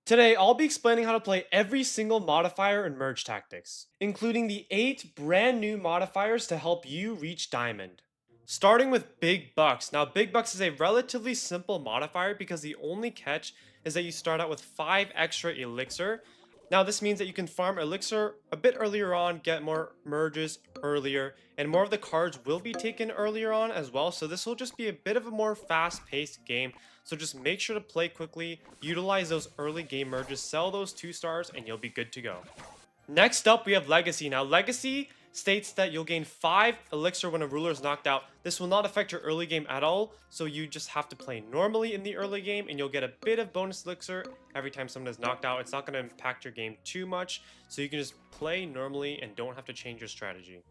Today, I'll be explaining how to play every single modifier in Merge Tactics, including the 8 brand new modifiers to help you reach Diamond. Starting with Big Bucks. Now, Big Bucks is a relatively simple modifier because the only catch is that you start out with 5 extra Elixir. Now, this means that you can farm Elixir a bit earlier on, get more merges earlier, and more of the cards will be taken earlier on as well. So this will just be a bit of a more fast-paced game. So just make sure to play quickly, utilize those early game merges, sell those 2 stars, and you'll be good to go. Next up, we have Legacy. Now, Legacy states that you'll gain 5 Elixir when a ruler is knocked out. This will not affect your early game at all, so you just have to play normally in the early game, and you'll get a bit of bonus Elixir every time someone is knocked out. It's not going to impact your game too much, so you can just play normally and don't have to change your strategy.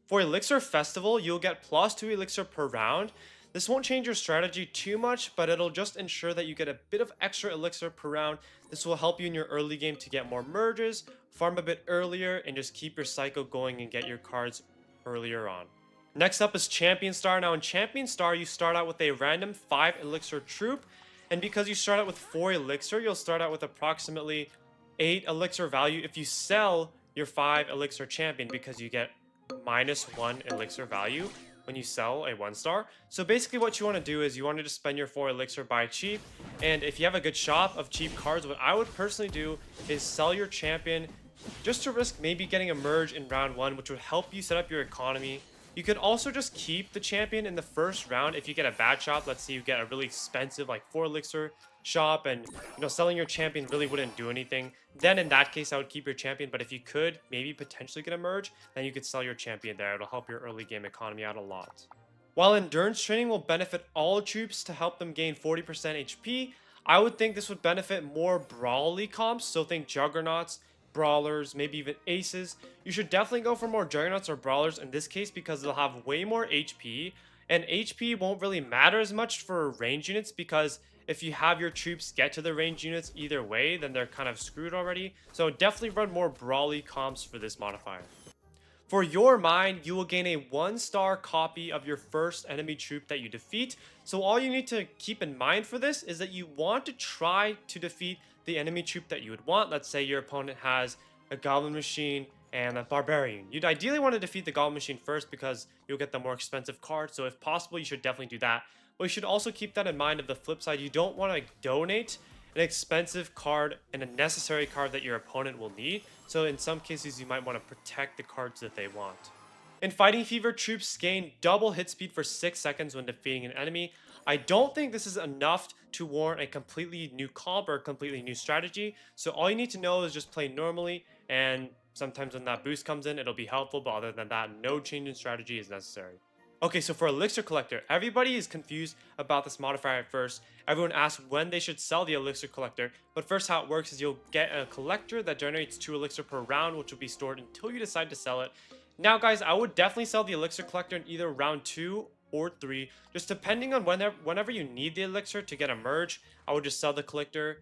For Elixir Festival, you'll get +2 Elixir per round. This won't change your strategy too much, but it'll just ensure that you get a bit of extra Elixir per round. This will help you in your early game to get more merges, farm a bit earlier, and just keep your cycle going and get your cards earlier on. Next up is Champion Star. Now in Champion Star, you start out with a random 5 Elixir troop, and because you start out with 4 Elixir, you'll start out with approximately 8 Elixir value if you sell your 5 Elixir champion, because you get -1 Elixir value when you sell a 1-star. So basically what you want to do is you want to just spend your 4 Elixir, buy cheap, and if you have a good shop of cheap cards, what I would personally do is sell your champion just to risk maybe getting a merge in round 1, which would help you set up your economy. You could also just keep the champion in the first round if you get a bad shop. Let's say you get a really expensive like 4 Elixir shop, and selling your champion really wouldn't do anything. Then in that case, I would keep your champion, but if you could maybe potentially get a merge, then you could sell your champion there. It'll help your early game economy out a lot. While endurance training will benefit all troops to help them gain 40% HP, I would think this would benefit more brawly comps, so think juggernauts, brawlers, maybe even aces. You should definitely go for more juggernauts or brawlers in this case because they'll have way more HP, and HP won't really matter as much for range units, because if you have your troops get to the range units either way, then they're kind of screwed already. So definitely run more brawly comps for this modifier. For your mind, you will gain a 1-star copy of your first enemy troop that you defeat. So all you need to keep in mind for this is that you want to try to defeat the enemy troop that you would want. Let's say your opponent has a goblin machine and a barbarian. You'd ideally want to defeat the goblin machine first because you'll get the more expensive card. So if possible, you should definitely do that. But you should also keep that in mind of the flip side. You don't want to donate an expensive card and a necessary card that your opponent will need. So in some cases, you might want to protect the cards that they want. In Fighting Fever, troops gain double hit speed for 6 seconds when defeating an enemy. I don't think this is enough to warrant a completely new comp or a completely new strategy. So all you need to know is just play normally, and sometimes when that boost comes in, it'll be helpful. But other than that, no change in strategy is necessary. Okay, so for Elixir Collector, everybody is confused about this modifier at first. Everyone asks when they should sell the Elixir Collector, but first how it works is you'll get a collector that generates 2 Elixir per round, which will be stored until you decide to sell it. Now guys, I would definitely sell the Elixir Collector in either round 2 or 3, just depending on whenever you need the Elixir to get a merge. I would just sell the collector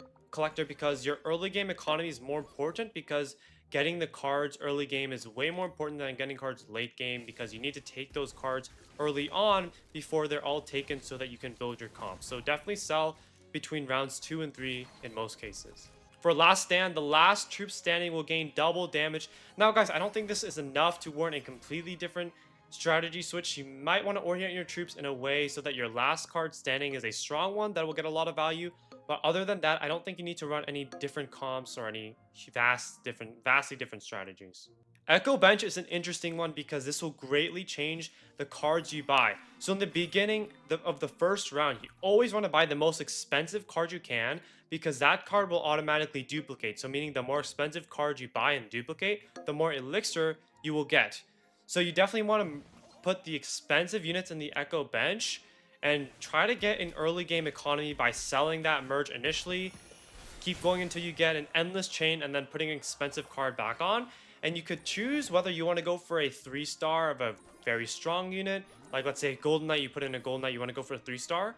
because your early game economy is more important, because getting the cards early game is way more important than getting cards late game, because you need to take those cards early on before they're all taken so that you can build your comp. So definitely sell between rounds 2 and 3 in most cases. For Last Stand, the last troop standing will gain double damage. Now guys, I don't think this is enough to warrant a completely different strategy switch. You might want to orient your troops in a way so that your last card standing is a strong one that will get a lot of value. But other than that, I don't think you need to run any different comps or any vastly different strategies. Echo Bench is an interesting one because this will greatly change the cards you buy. So in the beginning of the first round, you always want to buy the most expensive card you can, because that card will automatically duplicate. So meaning the more expensive card you buy and duplicate, the more Elixir you will get. So you definitely want to put the expensive units in the Echo Bench and try to get an early game economy by selling that merge initially. Keep going until you get an endless chain and then putting an expensive card back on. And you could choose whether you want to go for a 3-star of a very strong unit. Like let's say Golden Knight, you put in a Golden Knight, you want to go for a 3-star.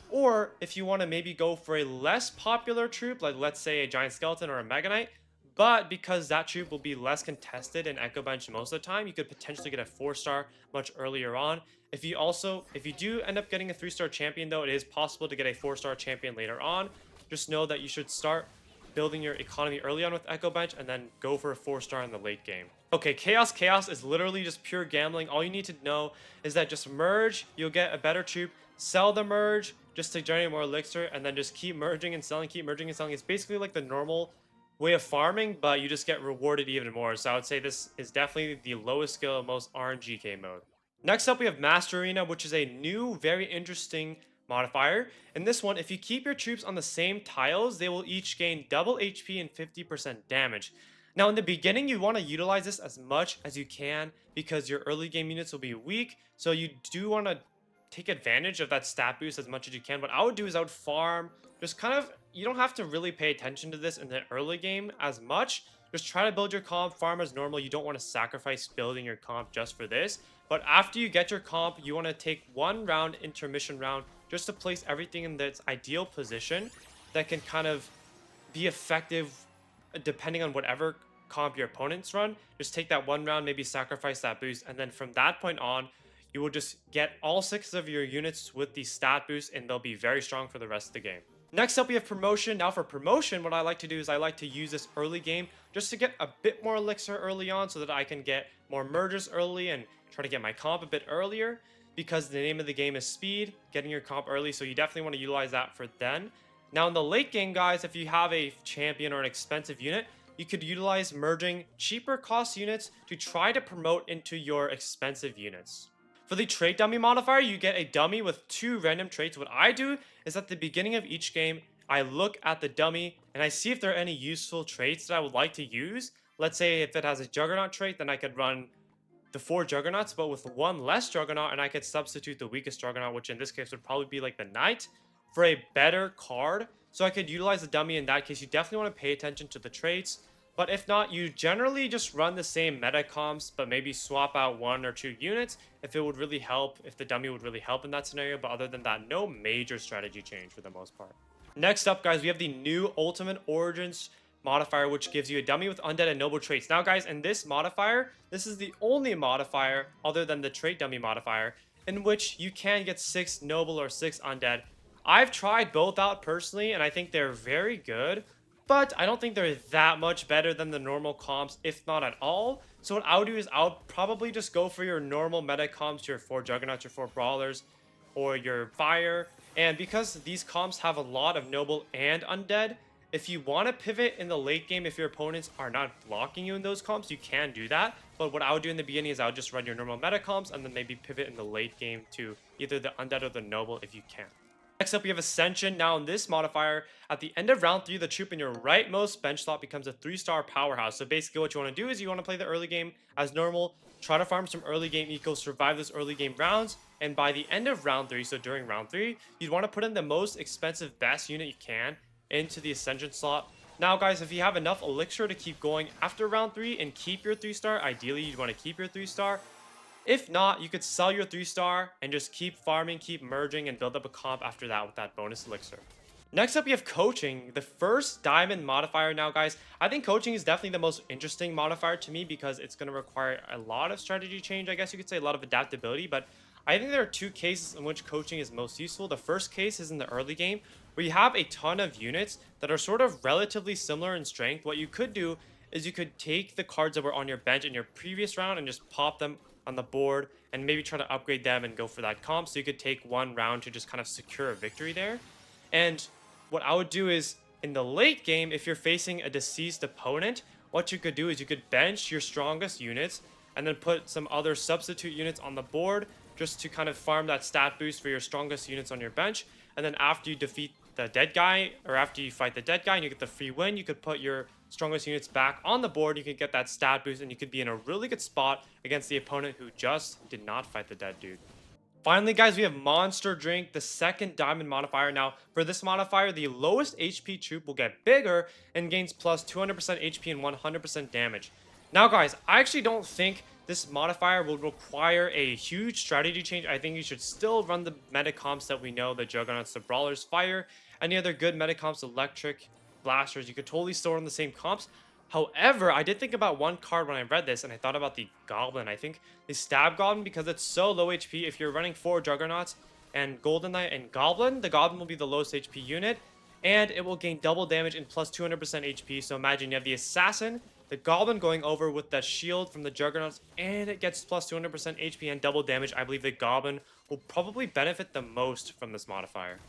Or if you want to maybe go for a less popular troop, like let's say a Giant Skeleton or a Mega Knight, but because that troop will be less contested in Echo Bench most of the time, you could potentially get a 4-star much earlier on. If you do end up getting a 3-star champion though, it is possible to get a 4-star champion later on. Just know that you should start building your economy early on with Echo Bench and then go for a 4-star in the late game. Okay, Chaos is literally just pure gambling. All you need to know is that just merge, you'll get a better troop, sell the merge just to generate more elixir, and then just keep merging and selling, keep merging and selling. It's basically like the normal way of farming, but you just get rewarded even more. So I would say this is definitely the lowest skill, most RNGK mode. Next up, we have Master Arena, which is a new, very interesting modifier. In this one, if you keep your troops on the same tiles, they will each gain double HP and 50% damage. Now, in the beginning, you want to utilize this as much as you can because your early game units will be weak. So you do want to take advantage of that stat boost as much as you can. What I would do is I would farm, just kind of, you don't have to really pay attention to this in the early game as much. Just try to build your comp, farm as normal. You don't want to sacrifice building your comp just for this. But after you get your comp, you want to take one round, intermission round, just to place everything in its ideal position that can kind of be effective depending on whatever comp your opponents run. Just take that one round, maybe sacrifice that boost, and then from that point on, you will just get all 6 of your units with the stat boost, and they'll be very strong for the rest of the game. Next up, we have promotion. Now for promotion, what I like to do is I like to use this early game just to get a bit more elixir early on so that I can get more merges early and try to get my comp a bit earlier, because the name of the game is speed, getting your comp early, so you definitely want to utilize that for then. Now in the late game, guys, if you have a champion or an expensive unit, you could utilize merging cheaper cost units to try to promote into your expensive units. For the trait dummy modifier, you get a dummy with 2 random traits. What I do is at the beginning of each game, I look at the dummy and I see if there are any useful traits that I would like to use. Let's say if it has a Juggernaut trait, then I could run the 4 Juggernauts, but with 1 less Juggernaut, and I could substitute the weakest Juggernaut, which in this case would probably be like the Knight, for a better card. So I could utilize the dummy in that case. You definitely want to pay attention to the traits. But if not, you generally just run the same meta comps, but maybe swap out 1 or 2 units if it would really help, if the dummy would really help in that scenario. But other than that, no major strategy change for the most part. Next up, guys, we have the new Ultimate Origins modifier, which gives you a dummy with undead and noble traits. Now, guys, in this modifier, this is the only modifier other than the trait dummy modifier in which you can get 6 noble or 6 undead. I've tried both out personally, and I think they're very good. But I don't think they're that much better than the normal comps, if not at all. So what I would do is I would probably just go for your normal meta comps, your 4 Juggernauts, your 4 Brawlers, or your Fire. And because these comps have a lot of noble and undead, if you want to pivot in the late game, if your opponents are not blocking you in those comps, you can do that. But what I would do in the beginning is I would just run your normal meta comps and then maybe pivot in the late game to either the undead or the noble if you can. Next up, we have Ascension. Now, in this modifier, at the end of round 3, the troop in your rightmost bench slot becomes a 3-star powerhouse. So basically, what you want to do is you want to play the early game as normal, try to farm some early game ecos, survive those early game rounds, and by the end of round 3, so during round 3, you'd want to put in the most expensive best unit you can into the Ascension slot. Now, guys, if you have enough elixir to keep going after round 3 and keep your 3-star, ideally, you'd want to keep your 3-star. If not, you could sell your 3-star and just keep farming, keep merging, and build up a comp after that with that bonus elixir. Next up, we have coaching, the first diamond modifier. Now, guys, I think coaching is definitely the most interesting modifier to me because it's going to require a lot of strategy change. I guess you could say a lot of adaptability, but I think there are 2 cases in which coaching is most useful. The first case is in the early game where you have a ton of units that are sort of relatively similar in strength. What you could do is you could take the cards that were on your bench in your previous round and just pop them on the board and maybe try to upgrade them and go for that comp. So you could take 1 round to just kind of secure a victory there. And what I would do is in the late game, if you're facing a deceased opponent, what you could do is you could bench your strongest units and then put some other substitute units on the board just to kind of farm that stat boost for your strongest units on your bench. And then after you defeat the dead guy, or after you fight the dead guy and you get the free win, you could put your strongest units back on the board. You can get that stat boost and you could be in a really good spot against the opponent who just did not fight the dead dude. Finally, guys, we have Monster Drink, the second diamond modifier. Now, for this modifier, the lowest HP troop will get bigger and gains plus 200% HP and 100% damage. Now, guys, I actually don't think this modifier will require a huge strategy change. I think you should still run the meta comps that we know, the Juggernauts, the Brawlers, Fire, any other good meta comps, Electric, Blasters. You could totally still run the same comps. However, I did think about one card when I read this, and I thought about the Goblin. I think the Stab Goblin, because it's so low HP, if you're running 4 Juggernauts and Golden Knight and Goblin, the Goblin will be the lowest HP unit. and it will gain double damage and plus 200% HP. So imagine you have the Assassin, the Goblin going over with the shield from the Juggernauts, and it gets plus 200% HP and double damage. I believe the Goblin will probably benefit the most from this modifier.